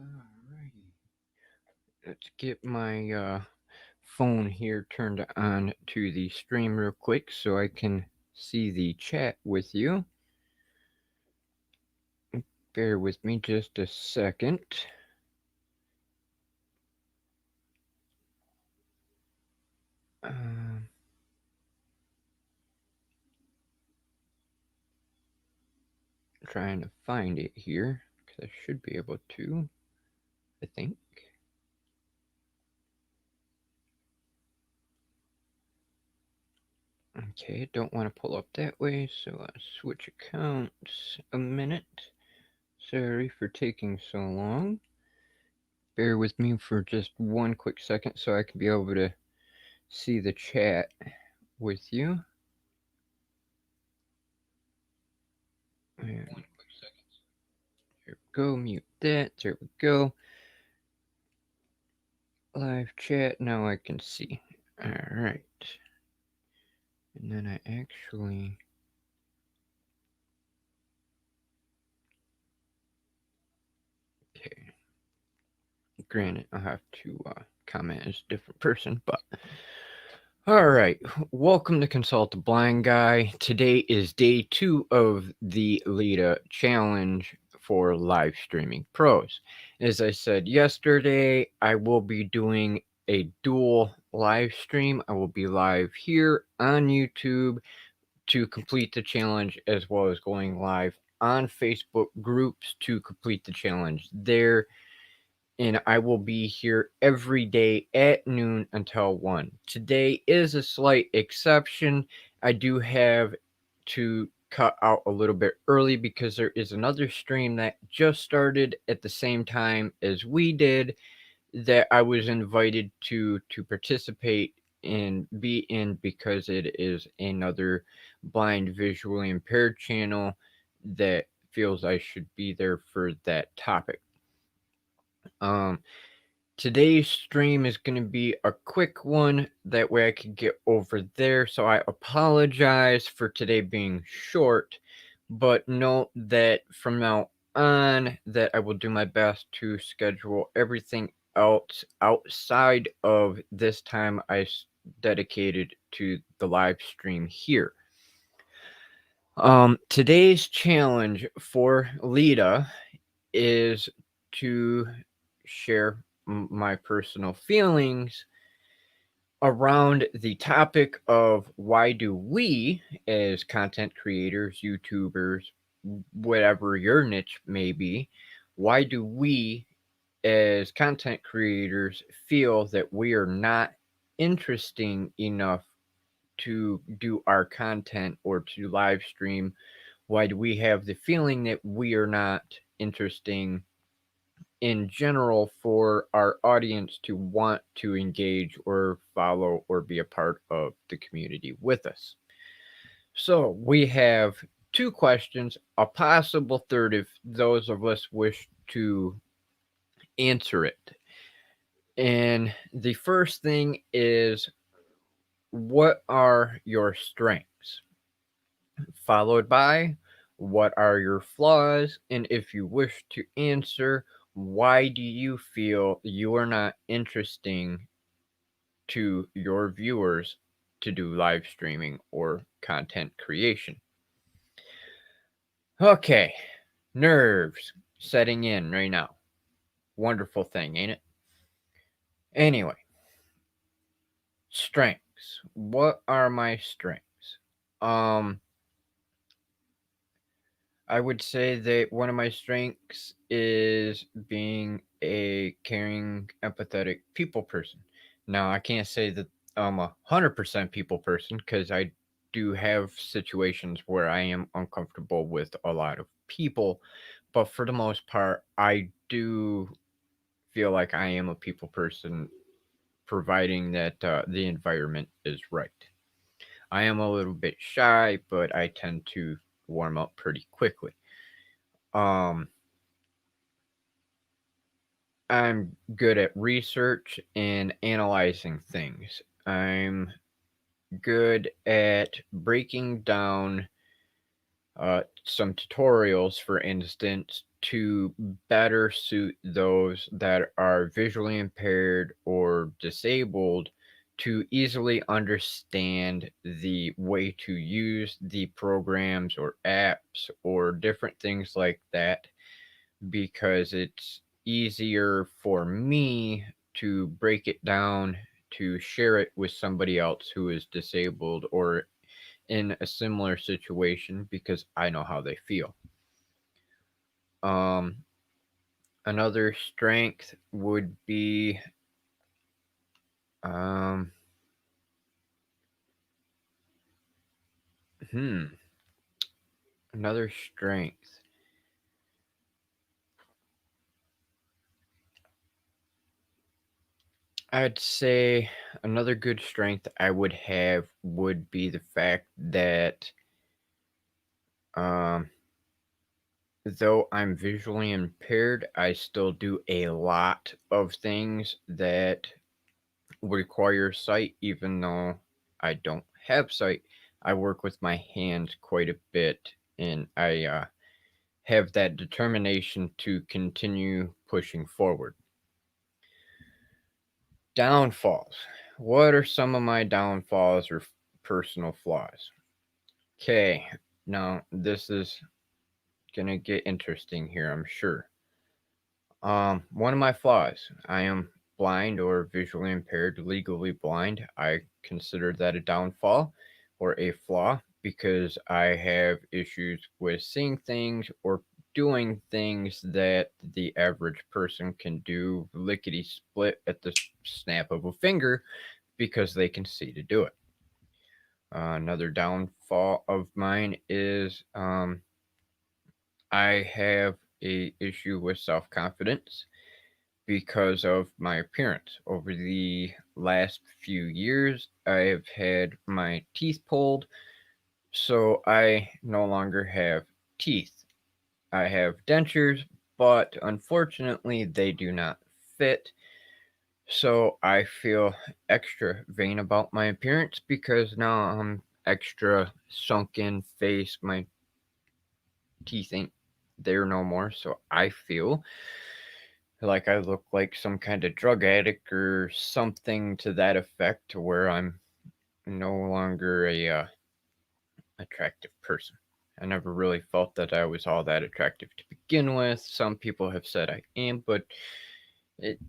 Alrighty. Let's get my phone here turned on to the stream real quick so I can see the chat with you. Bear with me just a second. Um, Trying to find it here because I should be able to, I think. Okay, don't want to pull up that way, so I'll switch accounts a minute. Sorry for taking so long. Bear with me for just one quick second so I can be able to see the chat with you. And there we go, mute that, there we go. Live chat, now I can see. Alright. And then I actually... Okay. Granted, I'll have to comment as a different person, but... Alright, welcome to Consult the Blind Guy. Today is day 2 of the Leda challenge for Livestreaming Pros. As I said yesterday, I will be doing a dual live stream. I will be live here on YouTube to complete the challenge, as well as going live on Facebook groups to complete the challenge there. And I will be here every day at noon until 1. Today is a slight exception. I do have to cut out a little bit early because there is another stream that just started at the same time as we did that I was invited to participate and be in because it is another blind visually impaired channel that feels I should be there for that topic. Today's stream is going to be a quick one. That way I could get over there. So I apologize for today being short, but note that from now on that I will do my best to schedule everything else outside of this time I dedicated to the live stream here. Today's challenge for Leda is to share my personal feelings around the topic of why do we, as content creators, YouTubers, whatever your niche may be, why do we, as content creators, feel that we are not interesting enough to do our content or to live stream? Why do we have the feeling that we are not interesting in general for our audience to want to engage or follow or be a part of the community with us? So we have 2 questions, a possible third if those of us wish to answer it. And the first thing is, what are your strengths? Followed by, what are your flaws? And if you wish to answer, why do you feel you are not interesting to your viewers to do live streaming or content creation? Okay, nerves setting in right now. Wonderful thing, ain't it? Anyway, strengths. What are my strengths? I would say that one of my strengths is being a caring, empathetic people person. Now, I can't say that I'm 100% people person because I do have situations where I am uncomfortable with a lot of people, but for the most part, I do feel like I am a people person, providing that the environment is right. I am a little bit shy, but I tend to warm up pretty quickly. Um, I'm good at research and analyzing things. I'm good at breaking down some tutorials, for instance, to better suit those that are visually impaired or disabled to easily understand the way to use the programs or apps or different things like that, because it's easier for me to break it down to share it with somebody else who is disabled or in a similar situation because I know how they feel. Um, Another strength would be um, hmm, another strength. I'd say another good strength I would have would be the fact that um, though I'm visually impaired, I still do a lot of things that require sight, even though I don't have sight. I work with my hands quite a bit, and I have that determination to continue pushing forward. Downfalls. What are some of my downfalls or personal flaws? Okay, now this is gonna get interesting here, I'm sure. One of my flaws, I am blind or visually impaired, legally blind. I consider that a downfall or a flaw because I have issues with seeing things or doing things that the average person can do lickety split at the snap of a finger because they can see to do it. Another downfall of mine is I have a issue with self confidence because of my appearance. Over the last few years, I have had my teeth pulled, so I no longer have teeth. I have dentures, but unfortunately, they do not fit. So I feel extra vain about my appearance because now I'm extra sunken face. My teeth ain't there no more, so I feel like I look like some kind of drug addict or something to that effect, to where I'm no longer a attractive person. I never really felt that I was all that attractive to begin with. Some people have said I am, but it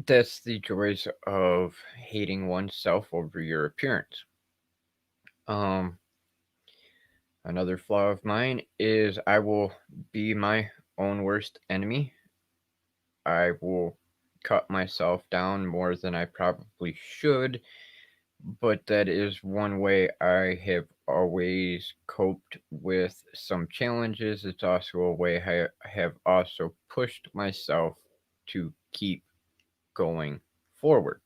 that's the joys of hating oneself over your appearance. Um, Another flaw of mine is I will be my own worst enemy. I will cut myself down more than I probably should, but that is one way I have always coped with some challenges. It's also a way I have also pushed myself to keep going forward.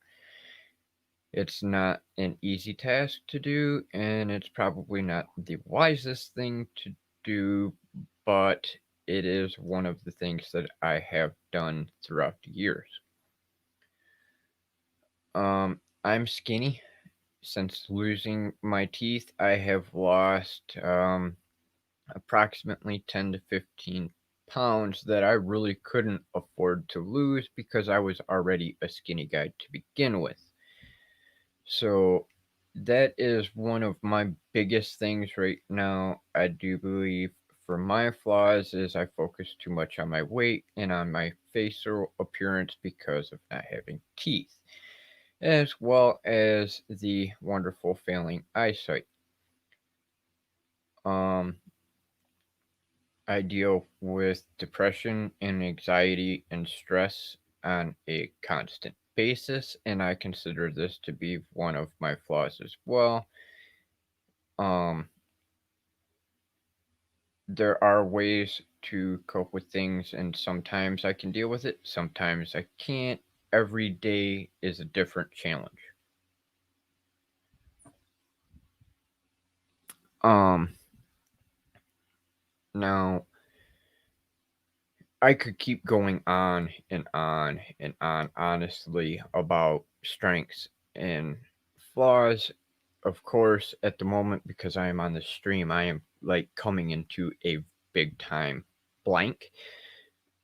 It's not an easy task to do, and it's probably not the wisest thing to do, but it is one of the things that I have done throughout the years. I'm skinny. Since losing my teeth, I have lost approximately 10 to 15 pounds that I really couldn't afford to lose because I was already a skinny guy to begin with. So that is one of my biggest things right now. I do believe for my flaws is I focus too much on my weight and on my facial appearance because of not having teeth, as well as the wonderful failing eyesight. Um, I deal with depression and anxiety and stress on a constant basis, and I consider this to be one of my flaws as well. Um, there are ways to cope with things, and sometimes I can deal with it, sometimes I can't. Every day is a different challenge. Um, Now I could keep going on and on and on, honestly, about strengths and flaws. Of course, at the moment, because I am on the stream, I am like coming into a big time blank.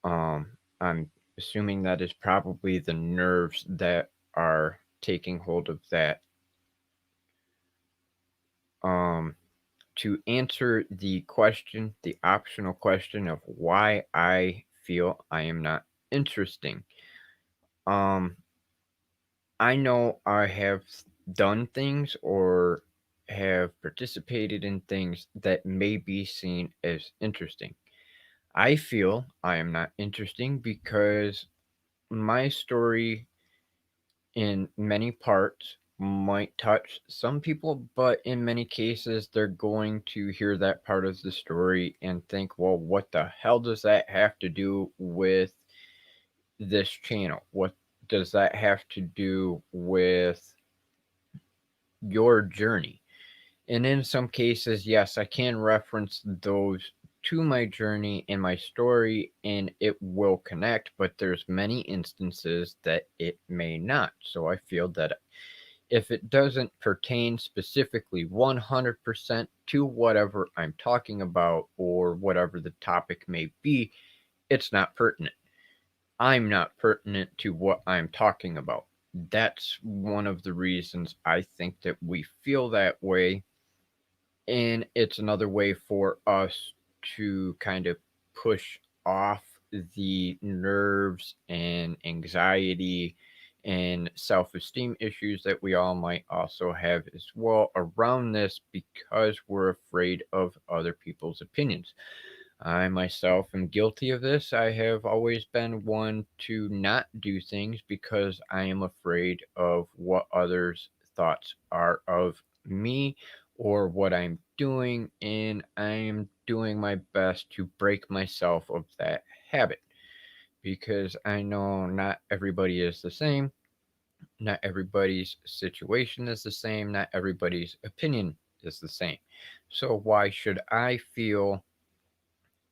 I'm assuming that is probably the nerves that are taking hold of that. Um, to answer the question, the optional question of why I feel I am not interesting. Um, I know I have done things or have participated in things that may be seen as interesting. I feel I am not interesting because my story, in many parts, might touch some people, but in many cases, they're going to hear that part of the story and think, well, what the hell does that have to do with this channel? What does that have to do with your journey? And in some cases, yes, I can reference those to my journey and my story and it will connect, but there's many instances that it may not. So I feel that if it doesn't pertain specifically 100% to whatever I'm talking about or whatever the topic may be, it's not pertinent. I'm not pertinent to what I'm talking about. That's one of the reasons I think that we feel that way. And it's another way for us to kind of push off the nerves and anxiety and self esteem issues that we all might also have as well around this because we're afraid of other people's opinions. I myself am guilty of this. I have always been one to not do things because I am afraid of what others' thoughts are of me or what I'm doing, and I am doing my best to break myself of that habit because I know not everybody is the same, not everybody's situation is the same, not everybody's opinion is the same. So, why should I feel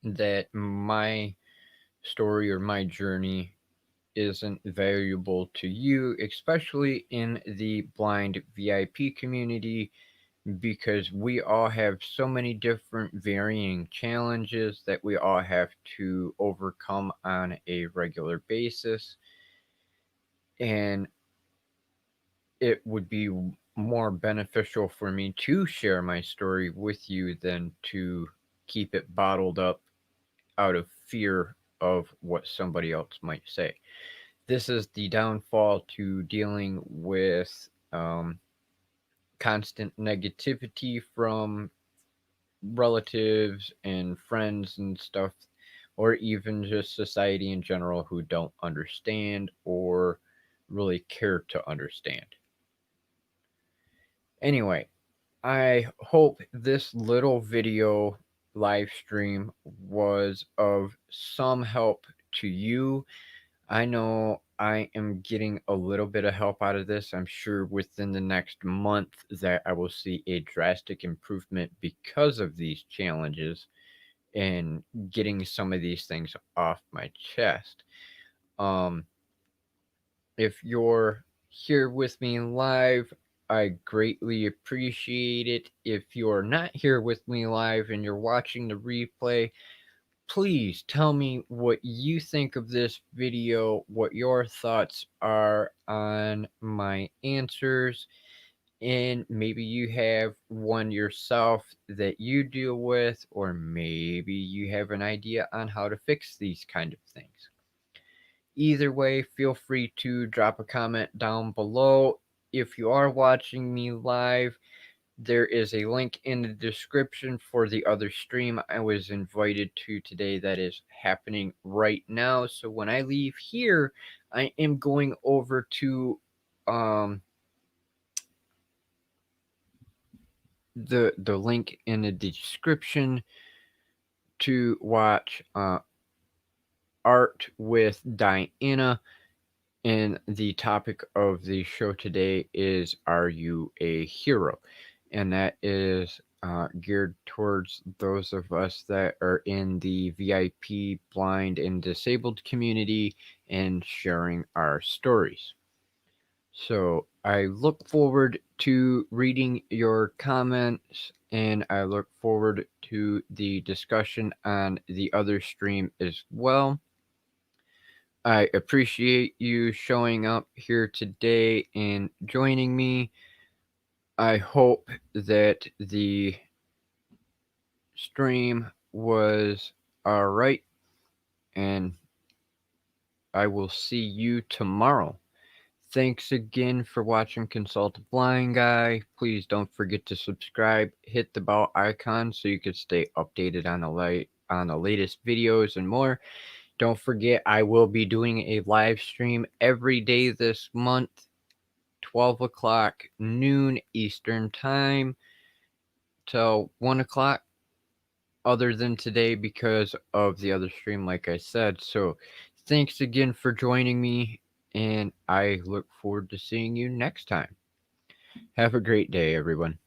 that my story or my journey isn't valuable to you, especially in the blind VIP community, because we all have so many different varying challenges that we all have to overcome on a regular basis. And it would be more beneficial for me to share my story with you than to keep it bottled up out of fear of what somebody else might say. This is the downfall to dealing with constant negativity from relatives and friends and stuff, or even just society in general who don't understand or really care to understand. Anyway, I hope this little video live stream was of some help to you. I know I am getting a little bit of help out of this. I'm sure within the next month that I will see a drastic improvement because of these challenges and getting some of these things off my chest. Um, if you're here with me live, I greatly appreciate it. If you're not here with me live and you're watching the replay, please tell me what you think of this video, what your thoughts are on my answers, and maybe you have one yourself that you deal with, or maybe you have an idea on how to fix these kind of things. Either way, feel free to drop a comment down below. If you are watching me live, there is a link in the description for the other stream I was invited to today that is happening right now. So when I leave here, I am going over to the link in the description to watch Art with Diana. And the topic of the show today is Are You a Hero? And that is geared towards those of us that are in the VIP blind and disabled community and sharing our stories. So I look forward to reading your comments and I look forward to the discussion on the other stream as well. I appreciate you showing up here today and joining me. I hope that the stream was all right, and I will see you tomorrow. Thanks again for watching Consult a Blind Guy. Please don't forget to subscribe, hit the bell icon so you can stay updated on the latest videos and more. Don't forget, I will be doing a live stream every day this month, 12 o'clock noon Eastern Time till 1 o'clock, other than today because of the other stream, like I said. So thanks again for joining me, and I look forward to seeing you next time. Have a great day, everyone.